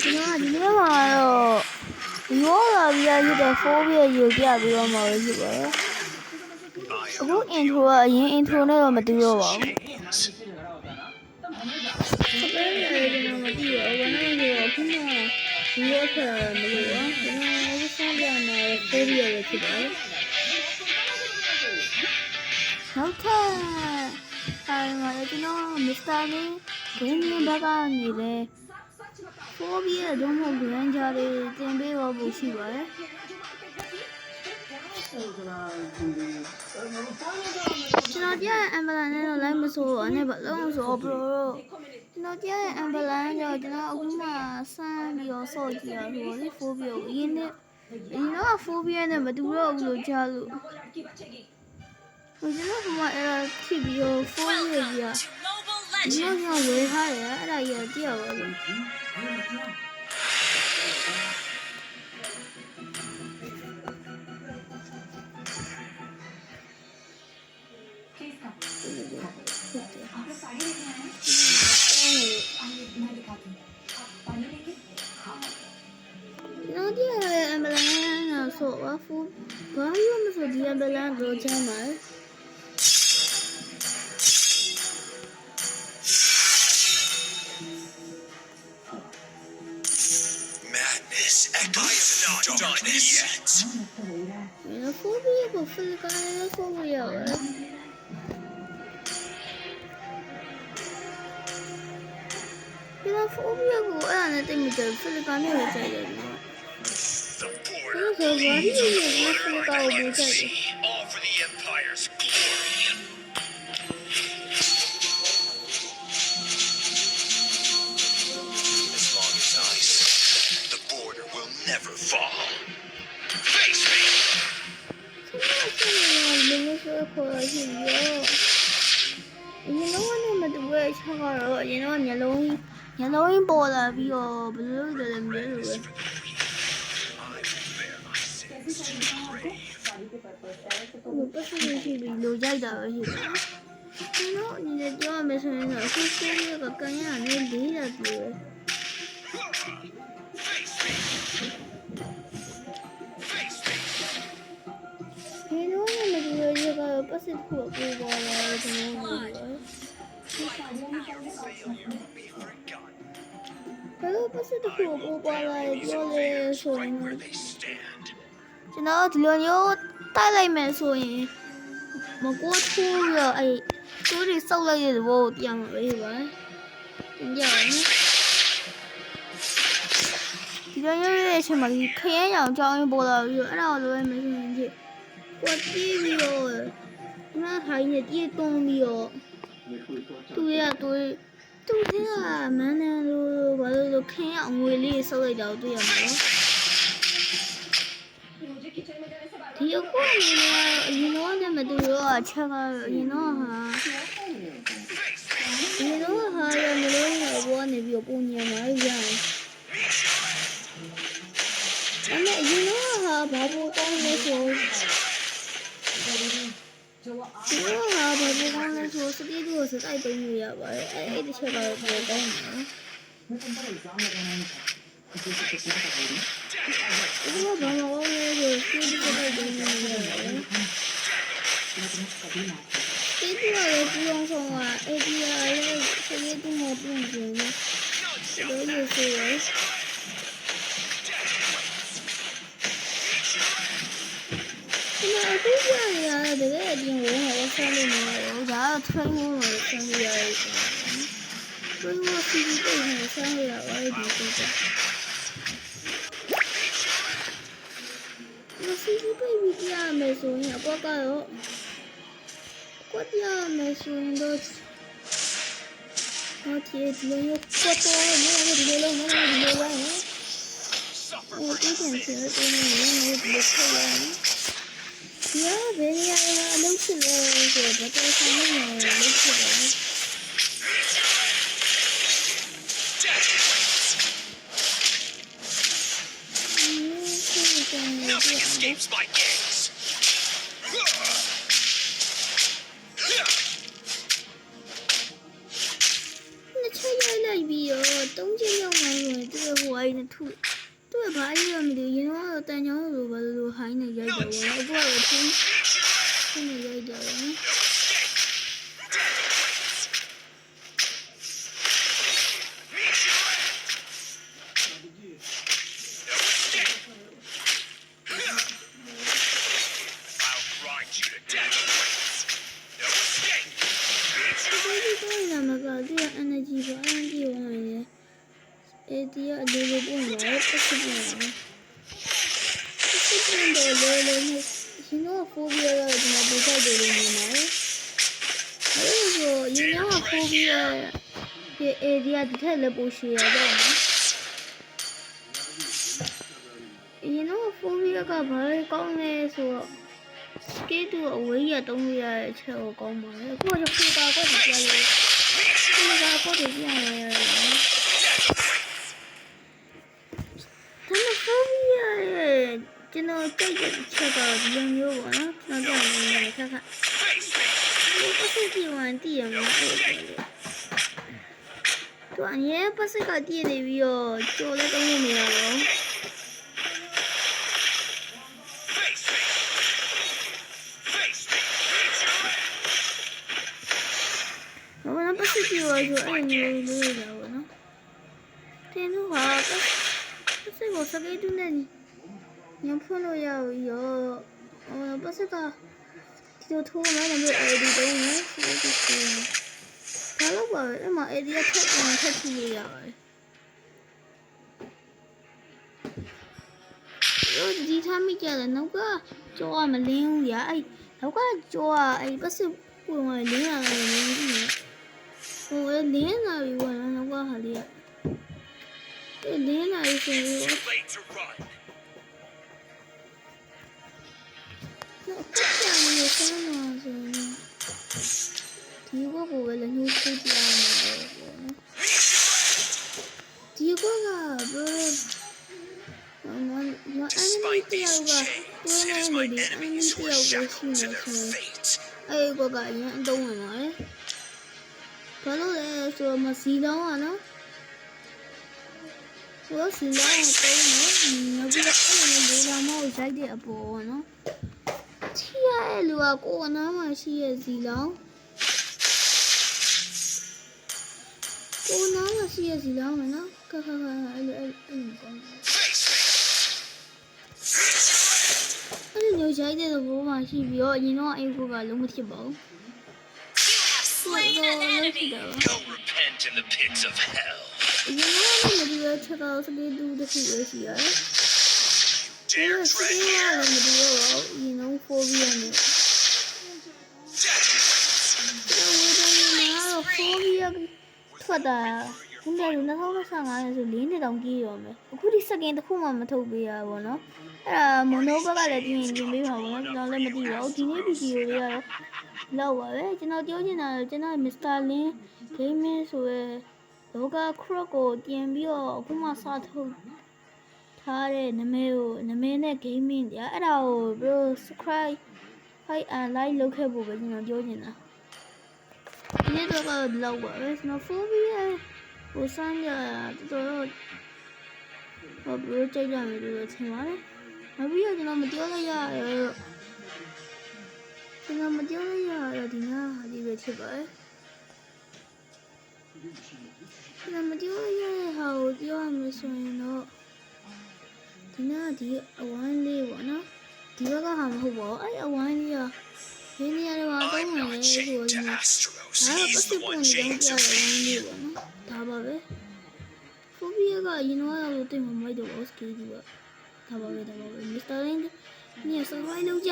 ဒီနေ့မှာတော့ရောလာပြီးရတဲ့4ပြည့်ရုပ်ပြပြီးတော့မှာပဲဖြစ်ပါတယ်အခု intro ကအရင် intro နဲ့တော့မတူတော့ပါဘူးစပယ်ရတယ်ကျွန်တော်မသိဘူးဘာလို့လဲဆိုတော့ခုနကရောခါမလို့ပါကျွန်တော်ဆက်ပြမှာ4ပြည့်ပဲဖြစ်ပါတယ်နောက်ထပ်အဲဒီမှာကျွန်တော်မစ္စတာလေးဂိမ်းလေးဘက်ကနေလေ4ပြည့်တော့မဟုတ်ဘူးလမ်းကြားလေးတင်ပေးဖို့ရှိပါတယ်ကျွန်တော်ကြားအမ်ဘလန်နဲ့တော့လိုက်မဆိုးအနေဘလုံးဆိုဘလို့ကျွန်တော်ကြားအမ်ဘလန်ကြောင့်ကျွန်တော်အခုမှစမ်းပြီးတော့ဆော့ကြည့်ရဆိုတော့4ပြည့်ကိုအရင်တော့4ပြည့်နဲ့မတူတော့ဘူးလို့ကြားလို့ကျွန်တော်ကအဲ့ဖြစ်ပြီးတော့4ပြည့်ကြီးကဝေထားတယ်အဲ့ဒါကြီးကြည့်ရပါလို့နော်ဒီအမ်ဘလန်ဆိုတော့ဘာလို့မဆိုဒီအမ်ဘလန်ကိုချမ်းပါPhobiaကိုဖလကာရဆိုရရတယ်ဒီလို phobia ကိုအဲ့ဒါနဲ့တိတ်မကြဘူးဖလကာနဲ့ပဲကြိုက်တယ်နော်ဒီလိုဘာလို့လဲဖလကာကိုကြိုက်တယ်Never fall. Face me. ခေါ်ရစီရောဒီလိုနဲ့မတူရဲ့ချောက်ကတော့အရင်တော့ညလုံးပေါ်လာပြီးတော့ဘယ်လိုလဲမသိဘူးပဲပတ်စံရှိပြီးလိုကြိုက်တာပဲရှိတယ်ဒီတော့အနေနဲ့ပြောရမယ်ဆိုရင်တော့အခုဆိုရကကန်ရနေလေးတာတူပဲပတ်စစ်ခုကိုပေါ်လာတယ်ကျွန်တော်တို့ဘယ်လိုပတ်စစ်ခုကိုပေါ်လာတယ်ပြောလဲဆိုရင်ကျွန်တော်ဒီလိုမျိုးတိုက်လိုက်မယ်ဆိုရင်မကိုးထိုးရအဲ့သူတွေစောက်လိုက်တဲ့ဘောကိုပြန်မှာပဲပါပြန်ကြအောင်ဒီလိုမျိုးရဲ့အချိန်မှာခရမ်းရောင်ကြောင်းပေါ်လာပြီးတော့အဲ့ဒါကိုလိုရမယ်ဆိုရင်ကိုတီးပြီးတော့那还有点东西哦，对呀对，冬天啊，蛮难都完了都看样威力稍微了对呀嘛。第一个呢，一弄那么多啊，吃个一弄哈，要没弄那我那边过年嘛一样。那一弄哈，爸爸刚才说。ဒီတော့ဘာလို့ကောင်းလဲဆိုစတိတို့စတိုက်သိမ်းလို့ရပါတယ်အဲ့ဒီချက်ကတော့ပိုကောင်းတယ်ဒီကဘာမှကောင်းလဲဆိုစတိတို့စတိုက်သိမ်းလို့ရတယ်ဒီတော့ဒီအောင်ဆောင်ကအဲ့ဒီလည်းစတိတို့မပြုံးနေတယ်လို့ဆိုရအခုကြရတာတကယ်အပြင်ဝင်ဟောဆန်းနေတယ်ဒါက training ကိုဆန်းရရတယ်ဆိုတော့ဒီလိုစီးပြီးတော့ဆန်းရရတယ်ဒီကိစ္စဒီစီးပြီးပြရမယ်ဆိုရင်အကွက်ကတော့ကွက်ပြရမယ်ဆိုရင်တော့ဟုတ်ကဲ့ဒီလိုကွက်တော့ဒီလိုလုံးဒီလိုရရင်ဒီပြန်စီးတော့နေနေဒီလိုဆက်ရရင်Ja, ben je leuk te lezen? Dat is helemaal leuk te lezen. Nothing escapes my gaze. 那拆开那边哦，东西要买我这个我ကြီးနဲ့ထုသူ့ဘာကြီးရမလို့ရင်တော့တန်ချောင်းလိုပဲလို့ဟိုင်းနေရိုက်တယ်ပေါ့အခုကတော့ထုနေရိုက်တယ်နော် I'll grind you to death. No escape. ဒီလိုမကဒီ energy ဘာအန်ဒီဝင်လေအဲဒီအလေးလေးပုံလာပတ်စပ်နေတယ်ပတ်စပ်နေတယ်လေရှင်တို့ဖိုးပြီးတော့ဒီမှာပို့ထားတယ်လို့မြင်ပါတယ်အဲဒီဆိုရင်တော့ဖိုးပြီးတော့ဒီ area ဒီထက်လည်းပိုရှိရတော့နော်ရင်တော့ဖိုးပြီးကဘာလဲကောင်းလဲဆိုတော့စကေးတူအဝေးရတုံးရတဲ့အချက်ကိုကောင်းပါလေအခုကဖေးကာကောပြရတယ်ဖေးကာကောပြရတယ်ဒါနဲ့ဖိုးပြီးရကျွန်တော်ကြိုက်တဲ့ချက်ကတော့ဒီလိုမျိုးပေါ့နော်ကျွန်တော်ကြိုက်နေတဲ့ခက်ခက်ဒီပတ်စပ်ကြည့်ဝင်တည်ရမှာအဲ့ဒါလေသူအရင်ပတ်စပ်ကတည်နေပြီးတော့ကြော်လည်းတုံးလို့မရတော့ ဘာမှပတ်စပ်ကြည့်ရဆိုအဲ့လိုမျိုးလေးလာပေါ့နော်တင်းတို့ကပတ်စပ်ကိုစကေးတူးနဲ့ညဖွင့်လို့ရရောပတ်စပ်ကဒီလိုထိုးမှလည်းမျိုးအဲ့ဒီတုံးနဲ့ဆိုတော့ဒါတော့ပါပဲအဲ့မှာအဲ့ဒီထက်အောင်ထက်ကြည့်လို့ရပါတယ်ရောဒီထားမိကြတယ်နောက်ကကြောကမလင်းဘူးညာအဲ့နောက်ကကြောကအဲ့ပတ်စပ်ကိုဝင်လင်းရတယ်လင်းကြည့်နေဟိုလင်းလာပြီဝင်နောက်ကဟာလေးကလင်းလာပြီဆိုရင် Late to run. နော်ကပ်ကြနေစမ်းမှာဆိုရင်ဒီဘကိုပဲလည်းညှိုးချိတ်ပြရမှာပေါ့နော်ဒီဘကဘယ်မအန်မီတယောက်ကတွဲနေနေတယ်အန်မီတယောက်ကိုရှိနေဆိုအဲ့ဘကအရင်အတုံးဝင်ပါတယ်ဘာလို့လဲဆိုတော့မစီလောင်းอ่ะနော်ဟိုစီလောင်းကိုတုံးနော်နောက်ပြီးတော့အဲ့လိုလေးလာမောက်ရိုက်တဲ့အပေါ်နော်ချီရတဲ့လူကကိုယ်နားမှာရှိရဲ့စီလောင်းကိုယ်နားမှာရှိရဲ့စီလောင်းမယ်နော်ခက်ခက်အဲ့လိုကောင်းအဲ့လိုမျိုးရိုက်တဲ့ဘောမှာရှိပြီးတော့အရင်တော့အဲ့ဘကလုံးမဖြစ်ပါဘူး Slain an enemy. Go repent in the pits of hell. အရင်ကတော့မဒီရချက်တော့စကေးတူတစ်ခုပဲရှိရတယ် Dare စ tread ကေးရ here. မဒီရောအရင်တော့ဖိုးပြီးရတယ် Death. တော့ဝေဒနာတော့ဖိုးပြီးရထွက်တာခုနက2025ဆို4နှစ်တောင်ကြီးရောမယ်အခုဒီစကင်တစ်ခုမှမထုတ်ပေးရဘူးเนาะအဲ့ဒါမွန်နိုဘက်ကလည်းပြင်ပေးမှာပေါ့နော်ကျွန်တော်လည်းမသိပါဘူးဒီနေ့ဗီဒီယိုလေးကတော့လောက်ပါပဲကျွန်တော်ပြောချင်တာကကျွန်တော် Mr. Lin Gaming ဆိုရဲလောက Croc ကိုပြင်ပြီးတော့အခုမှစထုတ်ထားတဲ့နာမည်နဲ့ Gaming ကြာအဲ့ဒါကို bro subscribe and like လုပ်ခဲ့ဖို့ပဲကျွန်တော်ပြောချင်တာဒီနေ့တော့လောက်ပါပဲကျွန်တော် phobia ကိုစမ်းကြတော်တော် ဘယ်လိုကြိုက်ကြမလဲလို့ထင်ပါတယ်။နောက်ပြီးတော့ကျွန်တော်မပြောလိုက်ရတော့ကျွန်တော်မပြောလိုက်ရတော့ဒီနားဒီပဲဖြစ်ပါတယ်။ကျွန်တော်မပြောလိုက်ရတဲ့ဟာကိုပြောရမယ်ဆိုရင်တော့ဒီနားဒီအဝိုင်းလေးပေါ့နော်။ဒီဘက်ကဟာမဟုတ်ပါဘူး။အဲ့အဝိုင်းလေးကဒီနေရာတော့တောင်း I'm ဝင် not လေဆို chained တော့ to Astros. ဒါက He's ပတ်စ the ပ်ပုံ one ကြောင့် chained ပြ to ရတဲ့ fate. လေးပေါ့နော်။ဒါပါပဲ။ဖိုဘီယာကအရင်ကတော့တိတ်မမိုက်တော့ဘူးစကေးကြီးကဒါပါပဲ Mr. Lin ညစဝိုင်းလုံးကြ